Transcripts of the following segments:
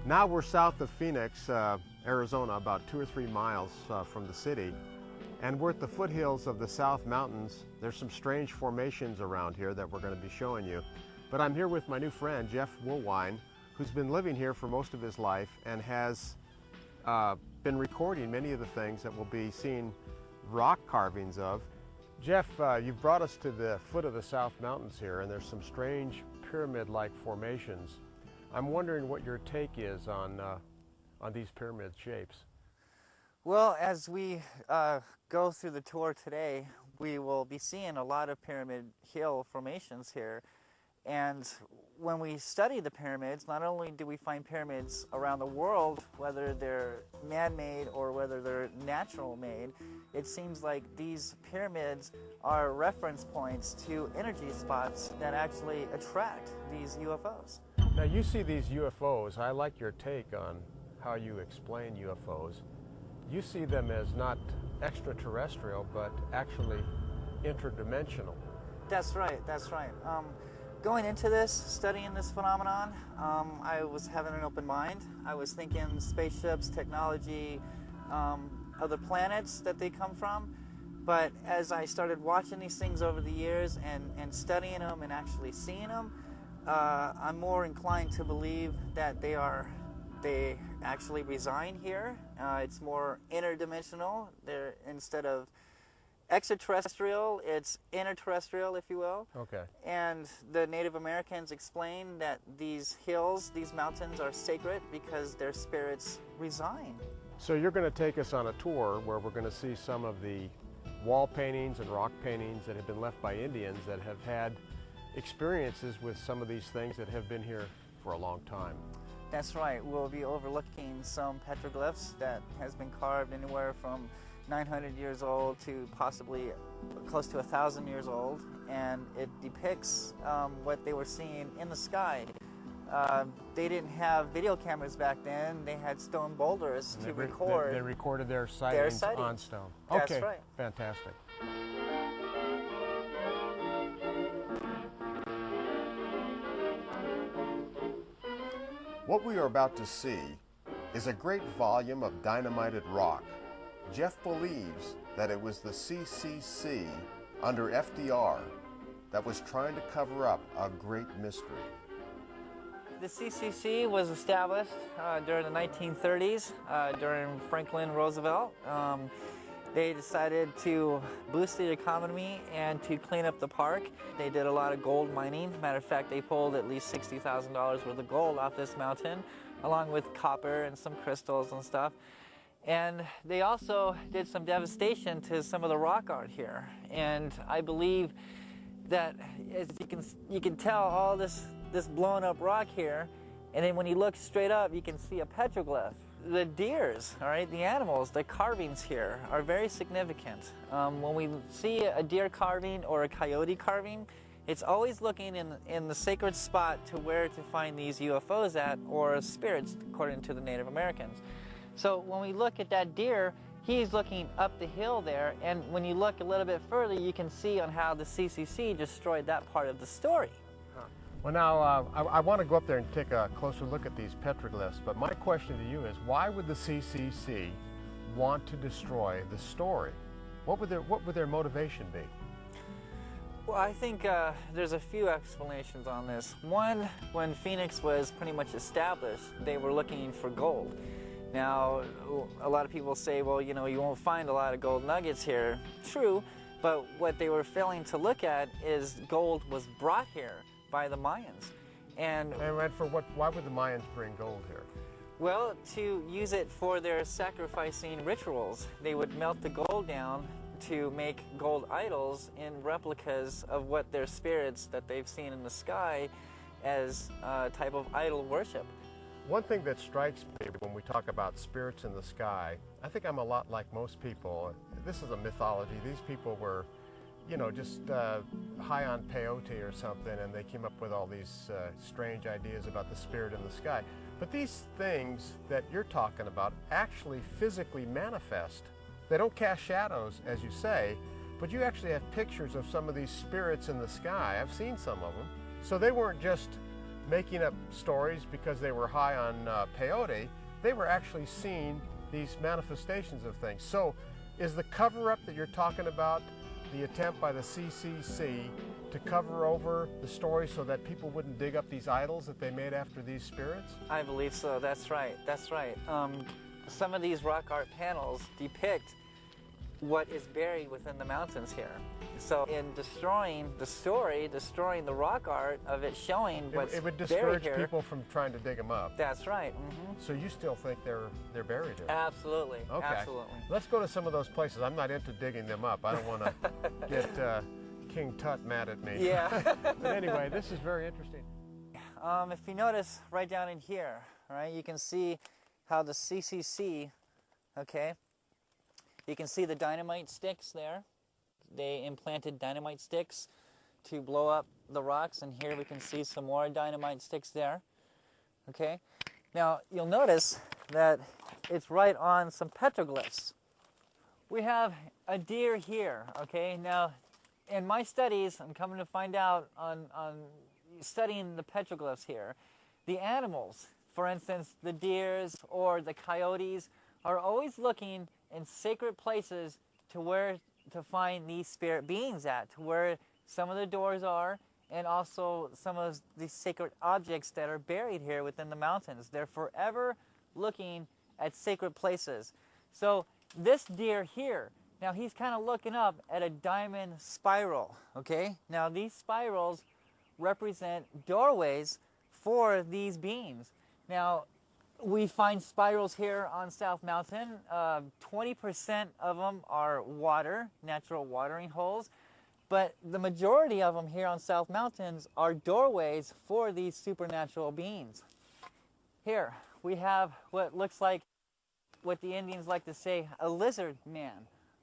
Now we're south of Phoenix, Arizona, about 2 or 3 miles from the city. And we're at the foothills of the South Mountains. There's some strange formations around here that we're going to be showing you. But I'm here with my new friend, Jeff Woolwine, who's been living here for most of his life and has been recording many of the things that we'll be seeing rock carvings of. Jeff, you've brought us to the foot of the South Mountains here, and there's some strange pyramid-like formations. I'm wondering what your take is on these pyramid shapes. Well, as we go through the tour today, we will be seeing a lot of pyramid hill formations here. And when we study the pyramids, not only do we find pyramids around the world, whether they're man-made or whether they're natural-made, it seems like these pyramids are reference points to energy spots that actually attract these UFOs. Now you see these UFOs. I like your take on how you explain UFOs. You see them as not extraterrestrial, but actually interdimensional. That's right, that's right. Going into this, studying this phenomenon, I was having an open mind. I was thinking spaceships, technology, other planets that they come from. But as I started watching these things over the years and studying them and actually seeing them, I'm more inclined to believe that they actually reside here. It's more interdimensional. They're, instead of extraterrestrial, it's interterrestrial, if you will. Okay. And the Native Americans explain that these hills, these mountains are sacred because their spirits reside. So you're going to take us on a tour where we're going to see some of the wall paintings and rock paintings that have been left by Indians that have had experiences with some of these things that have been here for a long time. That's right. We'll be overlooking some petroglyphs that has been carved anywhere from 900 years old to possibly close to 1,000 years old, and it depicts what they were seeing in the sky. They didn't have video cameras back then. They had stone boulders to record. They recorded their sightings on stone. That's okay, right. Fantastic. What we are about to see is a great volume of dynamited rock. Jeff believes that it was the CCC under FDR that was trying to cover up a great mystery. The CCC was established during the 1930s, during Franklin Roosevelt. They decided to boost the economy and to clean up the park. They did a lot of gold mining. Matter of fact, they pulled at least $60,000 worth of gold off this mountain, along with copper and some crystals and stuff. And they also did some devastation to some of the rock art here. And I believe that, as you can tell all this blown up rock here, and then when you look straight up, you can see a petroglyph. The deers, all right, the animals, the carvings here are very significant. When we see a deer carving or a coyote carving, it's always looking in the sacred spot to where to find these UFOs at, or spirits, according to the Native Americans. So when we look at that deer, he's looking up the hill there, and when you look a little bit further, you can see on how the CCC destroyed that part of the story. Well, now, I want to go up there and take a closer look at these petroglyphs, but my question to you is, why would the CCC want to destroy the story? What would their motivation be? Well, I think there's a few explanations on this. One, when Phoenix was pretty much established, they were looking for gold. Now, a lot of people say, well, you know, you won't find a lot of gold nuggets here. True, but what they were failing to look at is gold was brought here by the Mayans. And for what? Why would the Mayans bring gold here? Well, to use it for their sacrificing rituals. They would melt the gold down to make gold idols in replicas of what their spirits that they've seen in the sky as a type of idol worship. One thing that strikes me when we talk about spirits in the sky, I think I'm a lot like most people. This is a mythology. These people were, you know, just high on peyote or something, and they came up with all these strange ideas about the spirit in the sky. But these things that you're talking about actually physically manifest. They don't cast shadows, as you say, but you actually have pictures of some of these spirits in the sky. I've seen some of them. So they weren't just making up stories because they were high on peyote. They were actually seeing these manifestations of things. So is the cover-up that you're talking about the attempt by the CCC to cover over the story so that people wouldn't dig up these idols that they made after these spirits? I believe so. That's right. That's right. Some of these rock art panels depict what is buried within the mountains here. So in destroying the story, destroying the rock art of it showing what's it would buried discourage here. people from trying to dig them up. That's right. So you still think they're buried here? Absolutely. Okay. Absolutely. Let's go to some of those places. I'm not into digging them up. I don't want to get King Tut mad at me. Yeah. But anyway, this is very interesting. If you notice right down in here, right, you can see how the CCC, okay, you can see the dynamite sticks there. They implanted dynamite sticks to blow up the rocks, and here we can see some more dynamite sticks there, okay? Now, you'll notice that it's right on some petroglyphs. We have a deer here, okay? Now, in my studies, I'm coming to find out on studying the petroglyphs here, the animals, for instance, the deers or the coyotes, are always looking in sacred places to find these spirit beings at, to where some of the doors are, and also some of these sacred objects that are buried here within the mountains. They're forever looking at sacred places. So this deer here, now he's kind of looking up at a diamond spiral, okay? Now these spirals represent doorways for these beings. Now, we find spirals here on South Mountain. 20% of them are water, natural watering holes, but the majority of them here on South Mountains are doorways for these supernatural beings. Here, we have what looks like, what the Indians like to say, a lizard man,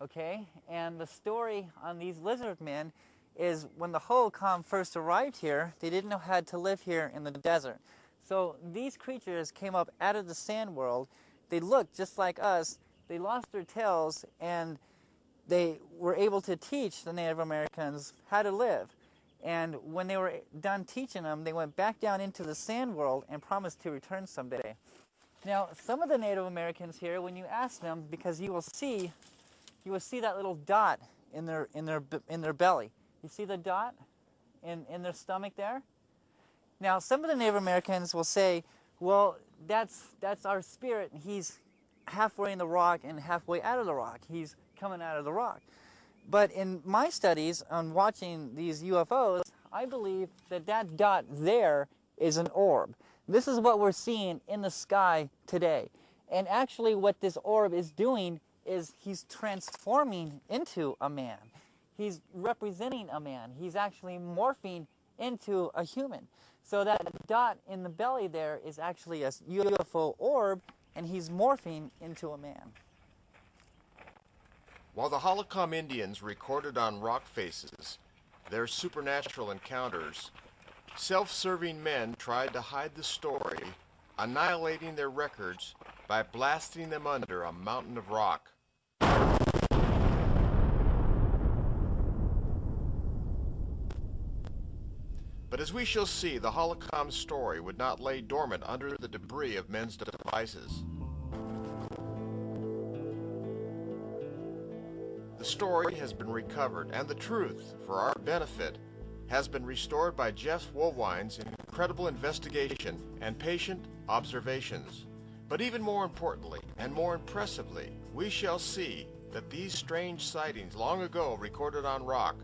okay? And the story on these lizard men is when the Hohokam first arrived here, they didn't know how to live here in the desert. So these creatures came up out of the sand world. They looked just like us. They lost their tails, and they were able to teach the Native Americans how to live. And when they were done teaching them, they went back down into the sand world and promised to return someday. Now, some of the Native Americans here, when you ask them, because you will see that little dot in their belly. You see the dot in their stomach there? Now, some of the Native Americans will say, well, that's our spirit, and he's halfway in the rock and halfway out of the rock. He's coming out of the rock. But in my studies on watching these UFOs, I believe that dot there is an orb. This is what we're seeing in the sky today. And actually what this orb is doing is he's transforming into a man. He's representing a man. He's actually morphing into a human. So that dot in the belly there is actually a UFO orb, and he's morphing into a man. While the Hohokam Indians recorded on rock faces their supernatural encounters, self-serving men tried to hide the story, annihilating their records by blasting them under a mountain of rock. But as we shall see, the Hohokam story would not lay dormant under the debris of men's devices. The story has been recovered, and the truth, for our benefit, has been restored by Jeff Woolwine's incredible investigation and patient observations. But even more importantly, and more impressively, we shall see that these strange sightings long ago recorded on rock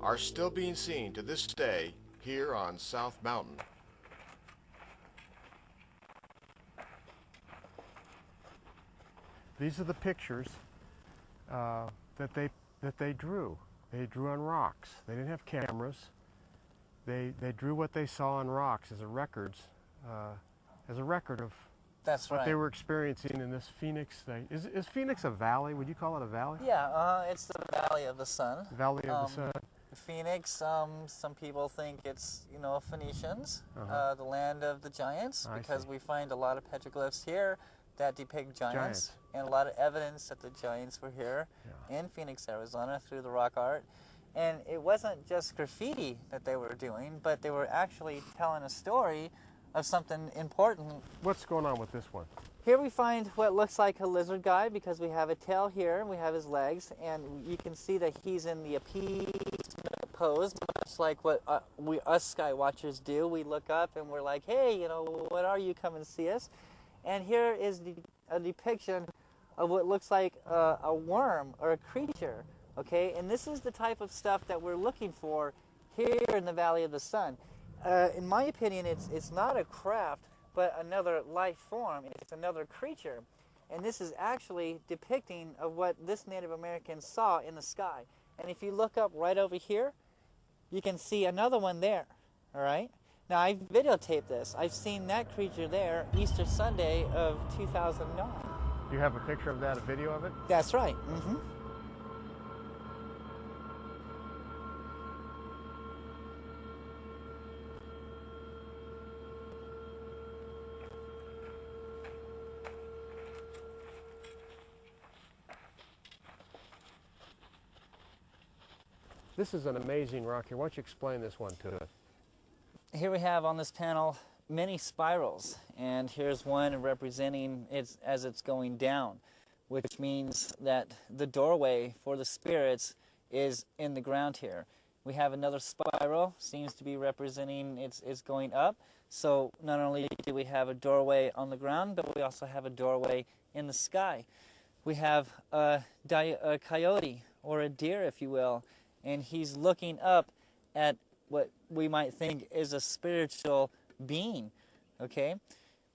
are still being seen to this day here on South Mountain. These are the pictures that they drew. They drew on rocks. They didn't have cameras. They drew what they saw on rocks as a record of That's what right. they were experiencing in this Phoenix thing. Is Phoenix a valley? Would you call it a valley? Yeah, it's the Valley of the Sun. Valley of the Sun. Phoenix, some people think it's, Phoenicians, the land of the giants, because we find a lot of petroglyphs here that depict giants, and a lot of evidence that the giants were here in Phoenix, Arizona, through the rock art. And it wasn't just graffiti that they were doing, but they were actually telling a story of something important. What's going on with this one? Here we find what looks like a lizard guy because we have a tail here and we have his legs, and you can see that he's in the appeasement pose, much like what us sky watchers do. We look up and we're like, hey, you know, what are you? Come and see us. And here is a depiction of what looks like a worm or a creature. Okay, and this is the type of stuff that we're looking for here in the Valley of the Sun. In my opinion, it's not a craft, but another life form. It's another creature. And this is actually depicting of what this Native American saw in the sky. And if you look up right over here, you can see another one there, all right? Now, I've videotaped this. I've seen that creature there Easter Sunday of 2009. Do you have a picture of that, a video of it? That's right. Mm-hmm. This is an amazing rock here. Why don't you explain this one to us? Here we have on this panel many spirals, and here's one representing it as it's going down, which means that the doorway for the spirits is in the ground here. We have another spiral, seems to be representing it's going up. So not only do we have a doorway on the ground, but we also have a doorway in the sky. We have a coyote, or a deer, if you will, and he's looking up at what we might think is a spiritual being, okay?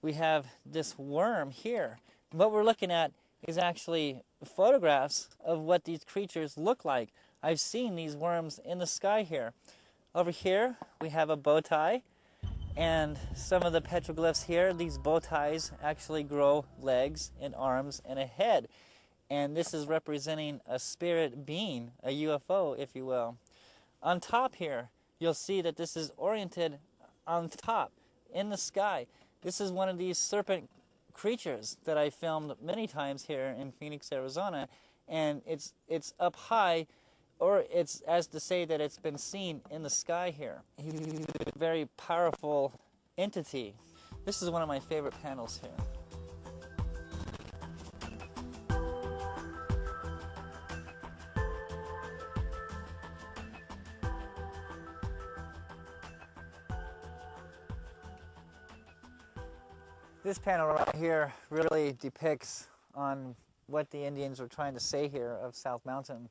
We have this worm here. What we're looking at is actually photographs of what these creatures look like. I've seen these worms in the sky here. Over here, we have a bow tie, and some of the petroglyphs here, these bow ties actually grow legs and arms and a head. And this is representing a spirit being, a UFO, if you will. On top here, you'll see that this is oriented on top, in the sky. This is one of these serpent creatures that I filmed many times here in Phoenix, Arizona. And it's up high, or it's as to say that it's been seen in the sky here. He's a very powerful entity. This is one of my favorite panels here. This panel right here really depicts on what the Indians were trying to say here of South Mountain.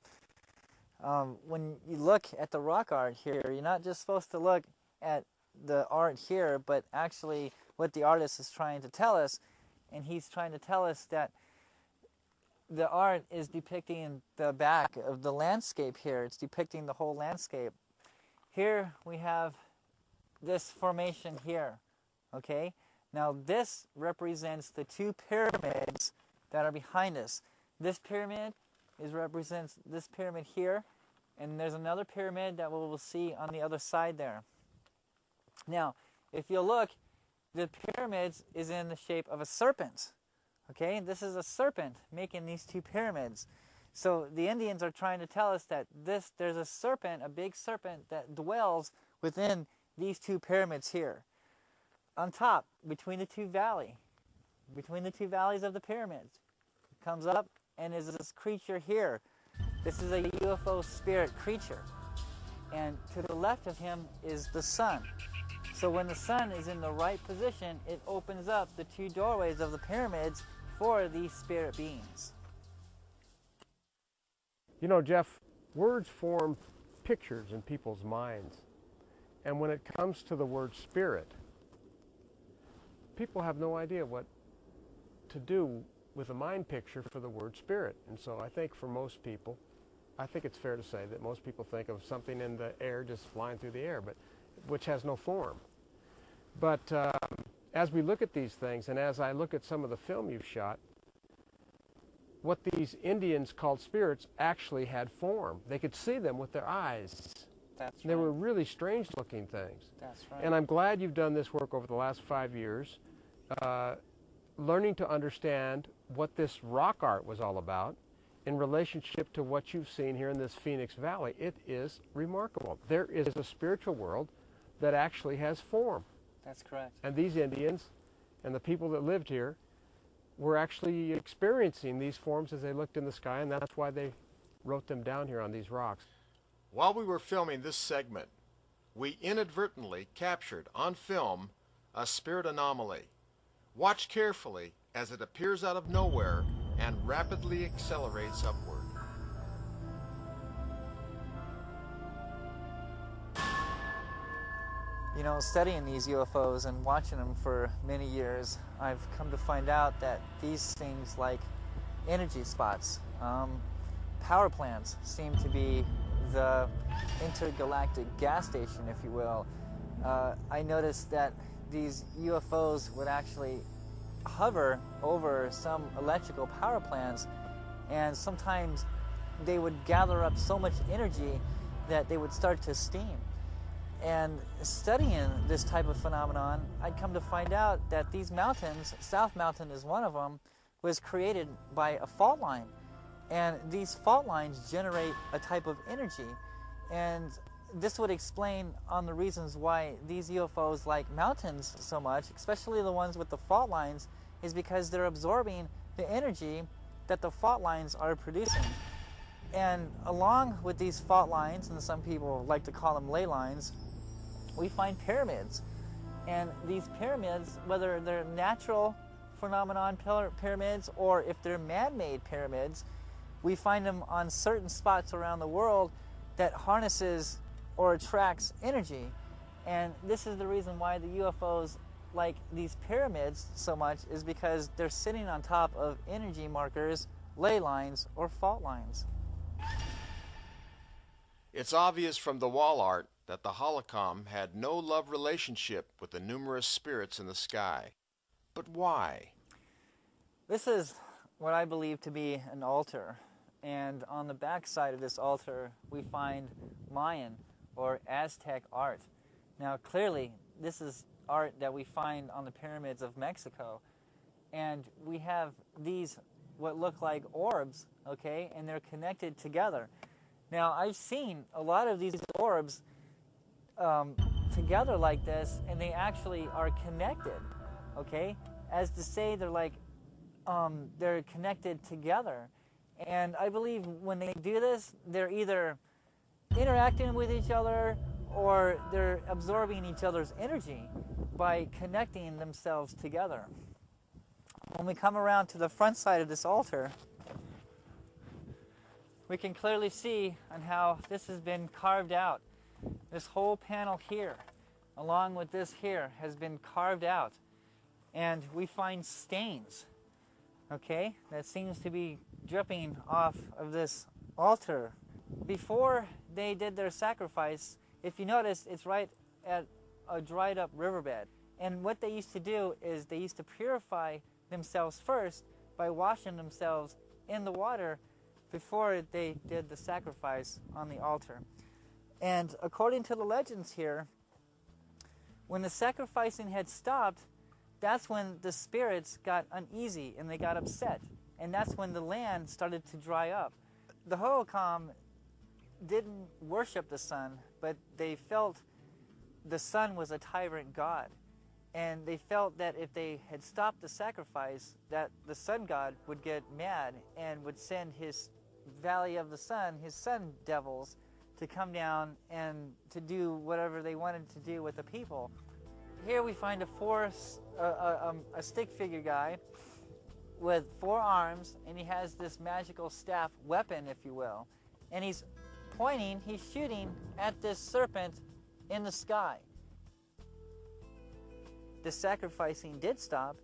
When you look at the rock art here, you're not just supposed to look at the art here, but actually what the artist is trying to tell us. And he's trying to tell us that the art is depicting the back of the landscape here. It's depicting the whole landscape. Here we have this formation here, okay? Now this represents the two pyramids that are behind us. This pyramid represents this pyramid here, and there's another pyramid that we'll see on the other side there. Now, if you look, the pyramids is in the shape of a serpent. Okay, this is a serpent making these two pyramids. So the Indians are trying to tell us that there's a serpent, a big serpent that dwells within these two pyramids here. On top, between the two valleys of the pyramids, it comes up and is this creature here. This is a UFO spirit creature. And to the left of him is the sun. So when the sun is in the right position, it opens up the two doorways of the pyramids for these spirit beings. You know, Jeff, words form pictures in people's minds. And when it comes to the word spirit, people have no idea what to do with a mind picture for the word spirit. And so I think for most people, I think it's fair to say that most people think of something in the air just flying through the air, but which has no form. But as we look at these things, and as I look at some of the film you've shot, what these Indians called spirits actually had form. They could see them with their eyes. That's right. They were really strange looking things. That's right. And I'm glad you've done this work over the last 5 years, learning to understand what this rock art was all about, in relationship to what you've seen here in this Phoenix Valley. It is remarkable. There is a spiritual world that actually has form. That's correct. And these Indians and the people that lived here were actually experiencing these forms as they looked in the sky, and that's why they wrote them down here on these rocks. While we were filming this segment, we inadvertently captured on film a spirit anomaly. Watch carefully as it appears out of nowhere and rapidly accelerates upward. You know, studying these UFOs and watching them for many years, I've come to find out that these things like energy spots, power plants seem to be the intergalactic gas station, if you will. I noticed that these UFOs would actually hover over some electrical power plants, and sometimes they would gather up so much energy that they would start to steam. And studying this type of phenomenon, I'd come to find out that these mountains, South Mountain is one of them, was created by a fault line. And these fault lines generate a type of energy. And this would explain on the reasons why these UFOs like mountains so much, especially the ones with the fault lines, is because they're absorbing the energy that the fault lines are producing. And along with these fault lines, and some people like to call them ley lines, we find pyramids. And these pyramids, whether they're natural phenomenon pyramids or if they're man-made pyramids, we find them on certain spots around the world that harnesses or attracts energy. And this is the reason why the UFOs like these pyramids so much, is because they're sitting on top of energy markers, ley lines, or fault lines. It's obvious from the wall art that the Hohokam had no love relationship with the numerous spirits in the sky. But why? This is what I believe to be an altar. And on the back side of this altar, we find Mayan or Aztec art. Now, clearly, this is art that we find on the pyramids of Mexico. And we have these, what look like orbs, okay? And they're connected together. Now, I've seen a lot of these orbs together like this, and they actually are connected, okay? As to say they're like, they're connected together. And I believe when they do this, they're either interacting with each other or they're absorbing each other's energy by connecting themselves together. When we come around to the front side of this altar, we can clearly see on how this has been carved out. This whole panel here, along with this here, has been carved out. And we find stains, okay, that seems to be dripping off of this altar. Before they did their sacrifice, if you notice, it's right at a dried up riverbed. And what they used to do is they used to purify themselves first by washing themselves in the water before they did the sacrifice on the altar. And according to the legends here, when the sacrificing had stopped, that's when the spirits got uneasy and they got upset. And that's when the land started to dry up. The Hohokam didn't worship the sun, but they felt the sun was a tyrant god. And they felt that if they had stopped the sacrifice, that the sun god would get mad and would send his Valley of the Sun, his sun devils, to come down and to do whatever they wanted to do with the people. Here we find a stick figure guy with 4 arms, and he has this magical staff weapon, if you will. And he's pointing, he's shooting at this serpent in the sky. The sacrificing did stop,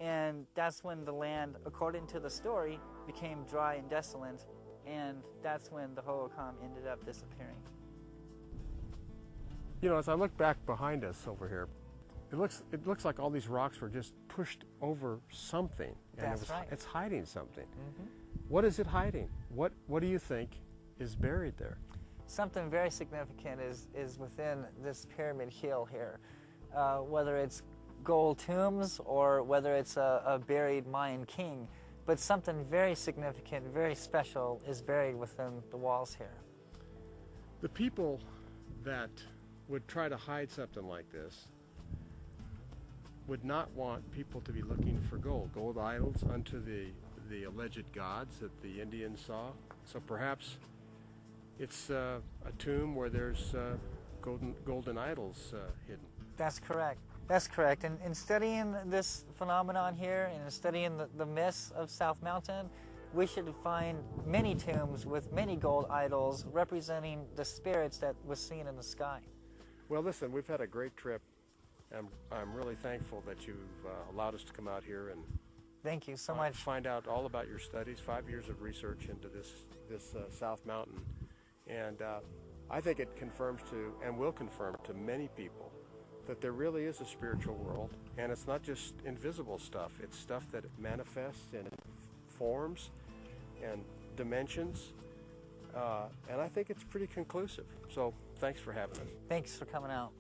and that's when the land, according to the story, became dry and desolate, and that's when the Hohokam ended up disappearing. You know, as I look back behind us over here, it looks like all these rocks were just pushed over something, and That's right. It's hiding something. Mm-hmm. What is it hiding? What do you think is buried there? Something very significant is within this pyramid hill here, whether it's gold tombs or whether it's a buried Mayan king. but something very significant, very special is buried within the walls here. The people that would try to hide something like this would not want people to be looking for gold idols unto the alleged gods that the Indians saw. So perhaps it's a tomb where there's golden idols hidden. That's correct. That's correct. And in studying this phenomenon here and in studying the myths of South Mountain, we should find many tombs with many gold idols representing the spirits that was seen in the sky. Well, listen, we've had a great trip. I'm really thankful that you've allowed us to come out here and thank you so much. Find out all about your studies, 5 years of research into this South Mountain. And I think it confirms to, and will confirm to many people, that there really is a spiritual world, and it's not just invisible stuff. It's stuff that manifests in forms and dimensions, and I think it's pretty conclusive. So thanks for having us. Thanks for coming out.